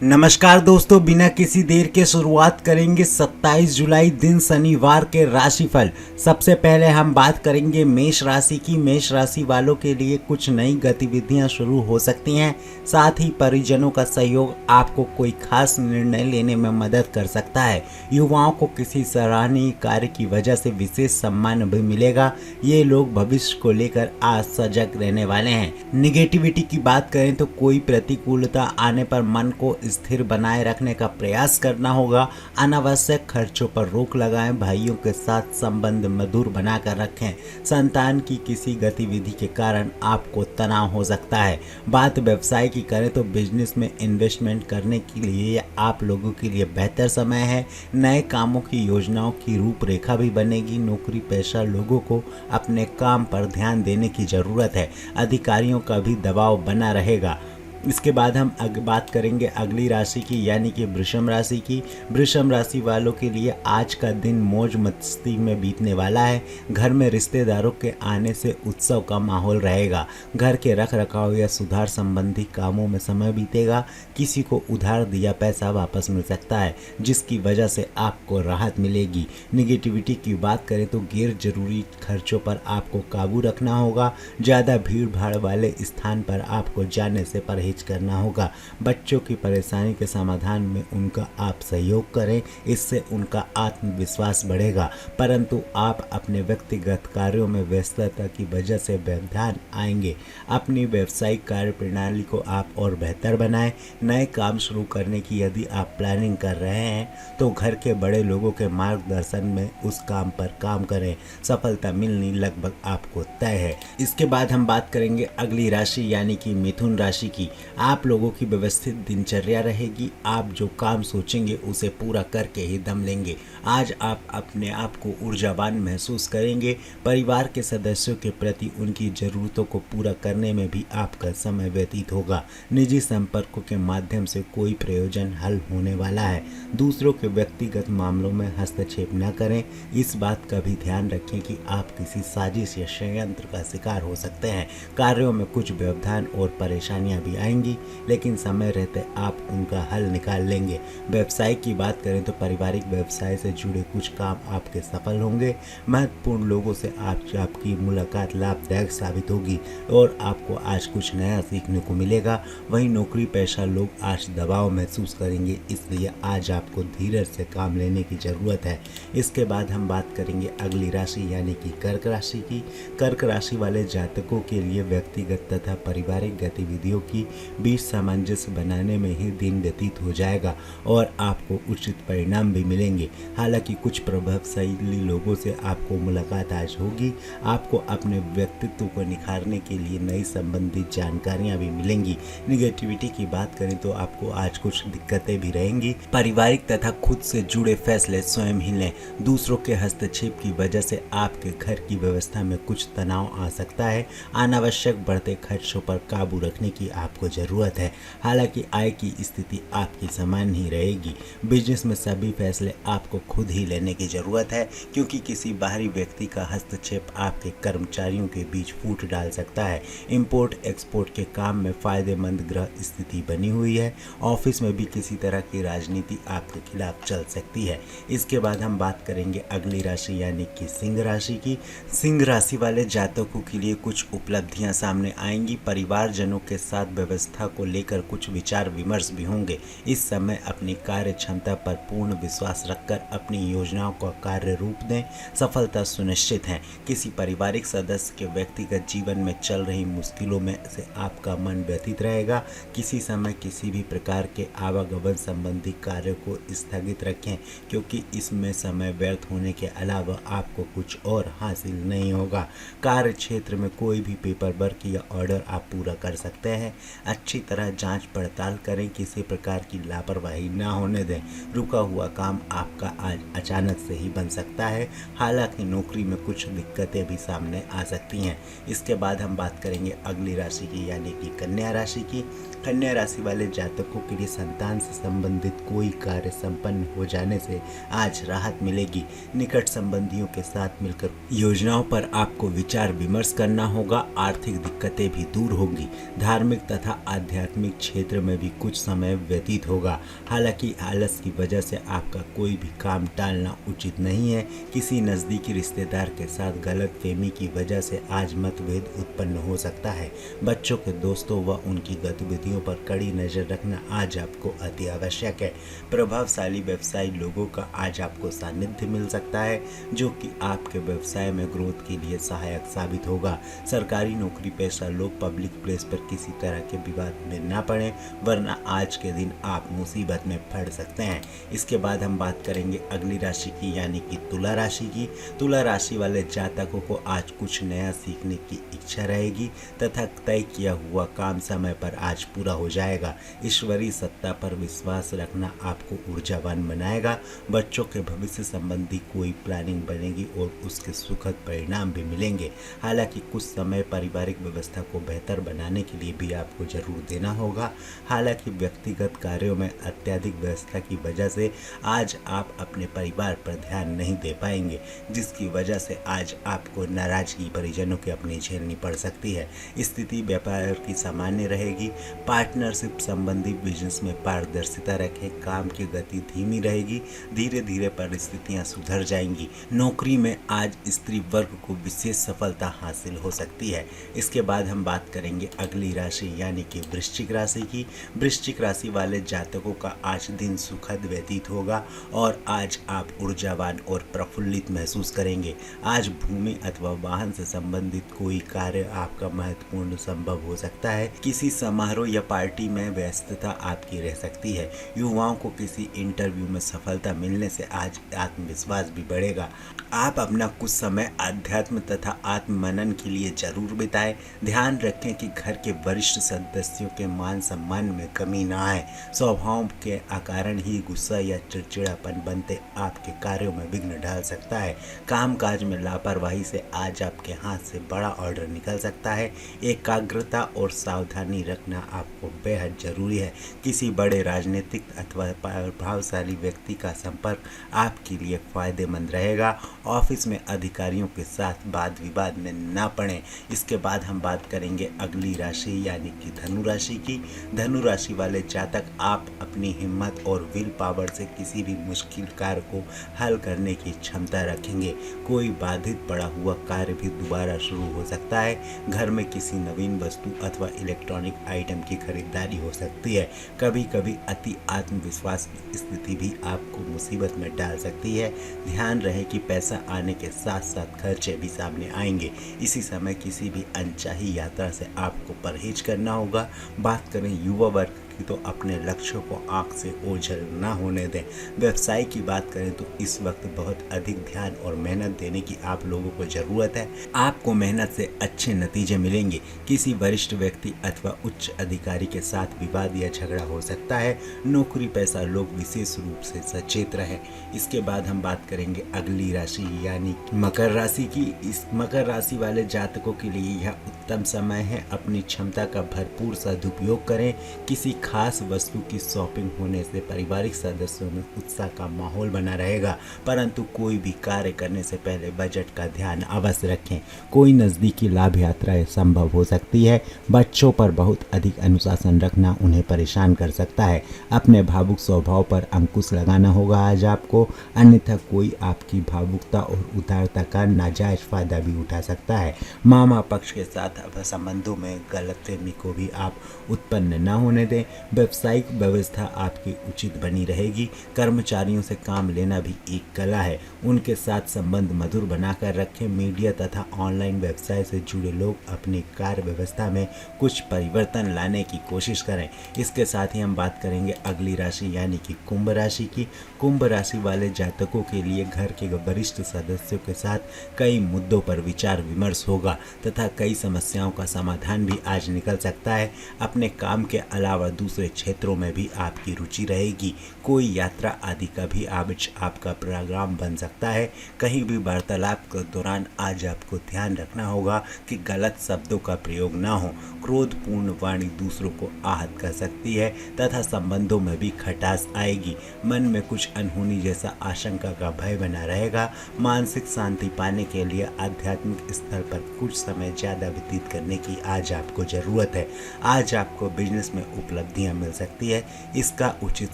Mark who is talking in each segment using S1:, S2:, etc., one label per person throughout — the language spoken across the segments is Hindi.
S1: नमस्कार दोस्तों, बिना किसी देर के शुरुआत करेंगे 27 जुलाई दिन शनिवार के राशिफल। सबसे पहले हम बात करेंगे मेष राशि की। मेष राशि वालों के लिए कुछ नई गतिविधियां शुरू हो सकती हैं। साथ ही परिजनों का सहयोग आपको कोई खास निर्णय लेने में मदद कर सकता है। युवाओं को किसी सराहनीय कार्य की वजह से विशेष सम्मान भी मिलेगा। ये लोग भविष्य को लेकर आज सजग रहने वाले हैं। निगेटिविटी की बात करें तो कोई प्रतिकूलता आने पर मन को स्थिर बनाए रखने का प्रयास करना होगा। अनावश्यक खर्चों पर रोक लगाएं। भाइयों के साथ संबंध मधुर बनाकर रखें। संतान की किसी गतिविधि के कारण आपको तनाव हो सकता है। बात व्यवसाय की करें तो बिजनेस में इन्वेस्टमेंट करने के लिए आप लोगों के लिए बेहतर समय है। नए कामों की योजनाओं की रूपरेखा भी बनेगी। नौकरी पेशा लोगों को अपने काम पर ध्यान देने की जरूरत है। अधिकारियों का भी दबाव बना रहेगा। इसके बाद हम बात करेंगे अगली राशि की, यानी कि वृषभ राशि की। वृषभ राशि वालों के लिए आज का दिन मौज मस्ती में बीतने वाला है। घर में रिश्तेदारों के आने से उत्सव का माहौल रहेगा। घर के रख रखाव या सुधार संबंधी कामों में समय बीतेगा। किसी को उधार दिया पैसा वापस मिल सकता है, जिसकी वजह से आपको राहत मिलेगी। निगेटिविटी की बात करें तो गैर जरूरी खर्चों पर आपको काबू रखना होगा। ज़्यादा भीड़ भाड़ वाले स्थान पर आपको जाने से परहेज करना होगा। बच्चों की परेशानी के समाधान में उनका आप सहयोग करें, इससे उनका आत्मविश्वास बढ़ेगा। परंतु आप अपने व्यक्तिगत कार्यों में व्यस्तता की वजह से व्यवधान आएंगे। अपनी व्यावसायिक कार्य प्रणाली को आप और बेहतर बनाएं। नए काम शुरू करने की यदि आप प्लानिंग कर रहे हैं तो घर के बड़े लोगों के मार्गदर्शन में उस काम पर काम करें। सफलता मिलनी लगभग आपको तय है। इसके बाद हम बात करेंगे अगली राशि यानी कि मिथुन राशि की। आप लोगों की व्यवस्थित दिनचर्या रहेगी। आप जो काम सोचेंगे उसे पूरा करके ही दम लेंगे। आज आप अपने आप को ऊर्जावान महसूस करेंगे। परिवार के सदस्यों के प्रति उनकी ज़रूरतों को पूरा करने में भी आपका समय व्यतीत होगा। निजी संपर्कों के माध्यम से कोई प्रयोजन हल होने वाला है। दूसरों के व्यक्तिगत मामलों में हस्तक्षेप न करें। इस बात का भी ध्यान रखें कि आप किसी साजिश या षड्यंत्र का शिकार हो सकते हैं। कार्यों में कुछ व्यवधान और परेशानियां भी आएंगी, लेकिन समय रहते आप उनका हल निकाल लेंगे। व्यवसाय की बात करें तो पारिवारिक व्यवसाय से जुड़े कुछ काम आपके सफल होंगे। महत्वपूर्ण लोगों से आपकी मुलाकात लाभदायक साबित होगी और आपको आज कुछ नया सीखने को मिलेगा। वहीं नौकरी पेशा लोग आज दबाव महसूस करेंगे, इसलिए आज आपको धीरज से काम लेने की जरूरत है। इसके बाद हम बात करेंगे अगली राशि यानी कि कर्क राशि की। कर्क राशि वाले जातकों के लिए व्यक्तिगत तथा पारिवारिक गतिविधियों की बीच सामंजस्य बनाने में ही दिन व्यतीत हो जाएगा और आपको उचित परिणाम भी मिलेंगे। हालांकि कुछ प्रभावशाली लोगों से आपको मुलाकात आज होगी। आपको अपने व्यक्तित्व को निखारने के लिए नई संबंधित जानकारियां भी मिलेंगी। निगेटिविटी की बात करें तो आपको आज कुछ दिक्कतें भी रहेंगी। पारिवारिक तथा खुद से जुड़े फैसले स्वयं ही लें। दूसरों के हस्तक्षेप की वजह से आपके घर की व्यवस्था में कुछ तनाव आ सकता है। अनावश्यक बढ़ते खर्चों पर काबू रखने की आपको जरूरत है। हालांकि आय की स्थिति आपकी समान ही रहेगी। बिजनेस में सभी फैसले आपको खुद ही लेने की जरूरत है, क्योंकि किसी बाहरी व्यक्ति का हस्तक्षेप आपके कर्मचारियों के बीच फूट डाल सकता है। इंपोर्ट एक्सपोर्ट के काम में फायदेमंद ग्रह स्थिति बनी हुई है। ऑफिस में भी किसी तरह की राजनीति आपके खिलाफ चल सकती है। इसके बाद हम बात करेंगे अगली राशि यानी कि सिंह राशि की। सिंह राशि वाले जातकों के लिए कुछ उपलब्धियां सामने आएंगी। परिवारजनों के साथ व्यवस्था को लेकर कुछ विचार विमर्श भी होंगे। इस समय अपनी कार्य क्षमता पर पूर्ण विश्वास रखकर अपनी योजनाओं का कार्य रूप दें। सफलता सुनिश्चित है। किसी पारिवारिक सदस्य के व्यक्तिगत जीवन में चल रही मुश्किलों में से आपका मन व्यतीत रहेगा। किसी समय किसी भी प्रकार के आवागमन संबंधी कार्य को स्थगित रखें, क्योंकि इसमें समय व्यर्थ होने के अलावा आपको कुछ और हासिल नहीं होगा। कार्य क्षेत्र में कोई भी पेपर वर्क या ऑर्डर आप पूरा कर सकते हैं। अच्छी तरह जांच पड़ताल करें, किसी प्रकार की लापरवाही ना होने दें। रुका हुआ काम आपका आज अचानक से ही बन सकता है। हालांकि नौकरी में कुछ दिक्कतें भी सामने आ सकती हैं। इसके बाद हम बात करेंगे अगली राशि की यानी कि कन्या राशि की। कन्या राशि वाले जातकों के लिए संतान से संबंधित कोई कार्य संपन्न हो जाने से आज राहत मिलेगी। निकट संबंधियों के साथ मिलकर योजनाओं पर आपको विचार विमर्श करना होगा। आर्थिक दिक्कतें भी दूर होंगी। धार्मिक तथा आध्यात्मिक क्षेत्र में भी कुछ समय व्यतीत होगा। हालांकि आलस की वजह से आपका कोई भी काम टालना उचित नहीं है। किसी नज़दीकी रिश्तेदार के साथ गलतफहमी की वजह से आज मतभेद उत्पन्न हो सकता है। बच्चों के दोस्तों व उनकी गतिविधियों पर कड़ी नज़र रखना आज आपको अति आवश्यक है। प्रभावशाली व्यवसायी लोगों का आज आपको सानिध्य मिल सकता है, जो कि आपके व्यवसाय में ग्रोथ के लिए सहायक साबित होगा। सरकारी नौकरी पेशा लोग पब्लिक प्लेस पर किसी तरह के विवाद में ना पड़े, वरना आज के दिन आप मुसीबत में पड़ सकते हैं। इसके बाद हम बात करेंगे अगली राशि की, यानी कि तुला राशि की। तुला राशि वाले जातकों को आज कुछ नया सीखने की इच्छा रहेगी तथा तय किया हुआ काम समय पर आज पूरा हो जाएगा। ईश्वरीय सत्ता पर विश्वास रखना आपको ऊर्जावान बनाएगा। बच्चों के भविष्य संबंधी कोई प्लानिंग बनेगी और उसके सुखद परिणाम भी मिलेंगे। हालांकि कुछ समय पारिवारिक व्यवस्था को बेहतर बनाने के लिए भी आपको जरूर देना होगा। हालांकि व्यक्तिगत कार्यों में अत्यधिक व्यस्तता की वजह से आज आप अपने परिवार पर ध्यान नहीं दे पाएंगे, जिसकी वजह से आज आपको नाराजगी परिजनों के अपनी झेलनी पड़ सकती है। स्थिति व्यापार की सामान्य रहेगी। पार्टनरशिप संबंधी बिजनेस में पारदर्शिता रखें। काम की गति धीमी रहेगी। धीरे धीरे परिस्थितियां सुधर जाएंगी। नौकरी में आज स्त्री वर्ग को विशेष सफलता हासिल हो सकती है। इसके बाद हम बात करेंगे अगली राशि, यानी कि वृश्चिक राशि की। वृश्चिक राशि वाले जातकों का आज दिन सुखद व्यतीत होगा और आज आप ऊर्जावान और प्रफुल्लित महसूस करेंगे। आज भूमि अथवा वाहन से संबंधित कोई कार्य आपका महत्वपूर्ण संभव हो सकता है। किसी समारोह या पार्टी में व्यस्तता आपकी रह सकती है। युवाओं को किसी इंटरव्यू में सफलता मिलने से आज आत्मविश्वास भी बढ़ेगा। आप अपना कुछ समय अध्यात्म तथा आत्ममनन के लिए जरूर बिताएं। ध्यान रखें कि घर के वरिष्ठ सदस्यों के मान सम्मान में कमी ना आए। स्वभाव के कारण ही गुस्सा या चिड़चिड़ापन बनते आपके कार्यों में विघ्न डाल सकता है। कामकाज में लापरवाही से आज आपके हाथ से बड़ा ऑर्डर निकल सकता है। एकाग्रता और सावधानी रखना आपको बेहद जरूरी है। किसी बड़े राजनीतिक अथवा प्रभावशाली व्यक्ति का संपर्क आपके लिए फायदेमंद रहेगा। ऑफिस में अधिकारियों के साथ वाद विवाद में ना पड़ें। इसके बाद हम बात करेंगे अगली राशि, यानी कि धनु राशि की। धनु राशि वाले जातक आप अपनी हिम्मत और विल पावर से किसी भी मुश्किल कार्य को हल करने की क्षमता रखेंगे। कोई बाधित पड़ा हुआ कार्य भी दोबारा शुरू हो सकता है। घर में किसी नवीन वस्तु अथवा इलेक्ट्रॉनिक आइटम की खरीदारी हो सकती है। कभी कभी अति आत्मविश्वास की स्थिति भी आपको मुसीबत में डाल सकती है। ध्यान रहे कि पैसा आने के साथ साथ खर्चे भी सामने आएंगे। इसी समय किसी भी अनचाही यात्रा से आपको परहेज करना होगा। बात करें युवा वर्ग की तो अपने लक्ष्यों को आंख से ओझल ना होने दें। व्यवसाय की बात करें तो इस वक्त बहुत अधिक ध्यान और मेहनत देने की आप लोगों को जरूरत है। आपको मेहनत से अच्छे नतीजे मिलेंगे। किसी वरिष्ठ व्यक्ति अथवा उच्च अधिकारी के साथ विवाद या झगड़ा हो सकता है। नौकरी पेशा लोग विशेष रूप से सचेत रहें। इसके बाद हम बात करेंगे अगली राशि, यानी मकर राशि की। इस मकर राशि वाले जातकों के लिए यह उत्तम समय है। अपनी क्षमता का भरपूर सदुपयोग करें। किसी खास वस्तु की शॉपिंग होने से पारिवारिक सदस्यों में उत्साह का माहौल बना रहेगा, परंतु कोई भी कार्य करने से पहले बजट का ध्यान अवश्य रखें। कोई नज़दीकी लाभ यात्राएं संभव हो सकती है। बच्चों पर बहुत अधिक अनुशासन रखना उन्हें परेशान कर सकता है। अपने भावुक स्वभाव पर अंकुश लगाना होगा आज आपको, अन्यथा कोई आपकी भावुकता और उदारता का नाजायज फायदा भी उठा सकता है। मामा पक्ष के साथ संबंधों में गलतफहमी को भी आप उत्पन्न न होने दें। व्यावसायिक व्यवस्था आपकी उचित बनी रहेगी। कर्मचारियों से काम लेना भी एक कला है। उनके साथ संबंध मधुर बनाकर रखें। मीडिया तथा ऑनलाइन व्यवसाय से जुड़े लोग अपनी कार्य व्यवस्था में कुछ परिवर्तन लाने की कोशिश करें। इसके साथ ही हम बात करेंगे अगली राशि, यानी कि कुंभ राशि की। कुंभ राशि वाले जातकों के लिए घर के वरिष्ठ सदस्यों के साथ कई मुद्दों पर विचार विमर्श होगा तथा कई समस्याओं का समाधान भी आज निकल सकता है। अपने काम के अलावा दूसरे क्षेत्रों में भी आपकी रुचि रहेगी। कोई यात्रा आदि का भी आज आपका प्रोग्राम बन सकता है। कहीं भी वार्तालाप के दौरान आज आपको ध्यान रखना होगा कि गलत शब्दों का प्रयोग ना हो। क्रोधपूर्ण वाणी दूसरों को आहत कर सकती है तथा संबंधों में भी खटास आएगी। मन में कुछ अनहोनी जैसा आशंका का भय बना रहेगा। मानसिक शांति पाने के लिए आध्यात्मिक स्तर पर कुछ समय ज़्यादा व्यतीत करने की आज आपको ज़रूरत है। आज आपको बिजनेस में उपलब्धियां मिल सकती है, इसका उचित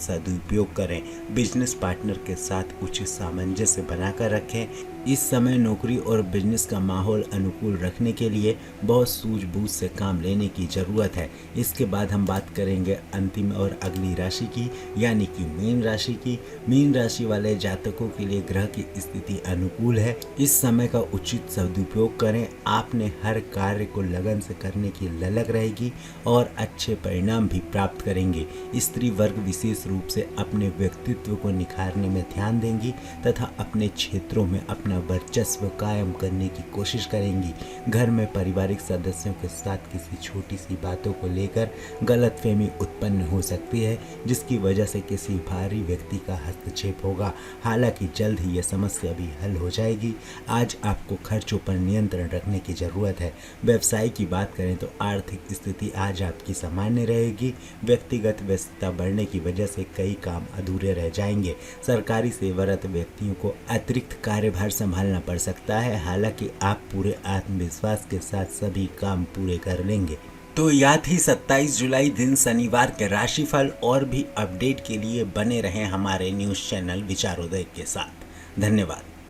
S1: सदुपयोग करें। बिजनेस पार्टनर के साथ उचित सामंजस्य बनाकर रखें। इस समय नौकरी और बिजनेस का माहौल अनुकूल रखने के लिए बहुत सूझबूझ से काम लेने की ज़रूरत है। इसके बाद हम बात करेंगे अंतिम और अगली राशि की, यानी कि मीन राशि की। मीन राशि वाले जातकों के लिए ग्रह की स्थिति अनुकूल है। इस समय का उचित सदुपयोग करें। आपने हर कार्य को लगन से करने की ललक रहेगी और अच्छे परिणाम भी प्राप्त करेंगे। स्त्री वर्ग विशेष रूप से अपने व्यक्तित्व को निखारने में ध्यान देंगी तथा अपने क्षेत्रों में अपना वर्चस्व कायम करने की कोशिश करेंगी। घर में पारिवारिक सदस्यों के साथ किसी छोटी सी बातों को लेकर गलतफहमी उत्पन्न हो सकती है, जिसकी वजह से किसी भारी व्यक्ति का हस्तक्षेप होगा। हालांकि जल्द ही यह समस्या भी हल हो जाएगी। आज आपको खर्चों पर नियंत्रण रखने की जरूरत है। व्यवसाय की बात करें तो आर्थिक स्थिति आज आपकी सामान्य रहेगी। व्यक्तिगत व्यस्तता बढ़ने की वजह से कई काम अधूरे रह जाएंगे। सरकारी सेवारत व्यक्तियों को अतिरिक्त कार्यभार संभालना पड़ सकता है। हालांकि आप पूरे आत्मविश्वास के साथ सभी काम पूरे कर लेंगे। तो यह थी 27 जुलाई दिन शनिवार के राशिफल। और भी अपडेट के लिए बने रहें हमारे न्यूज़ चैनल विचारोदय के साथ। धन्यवाद।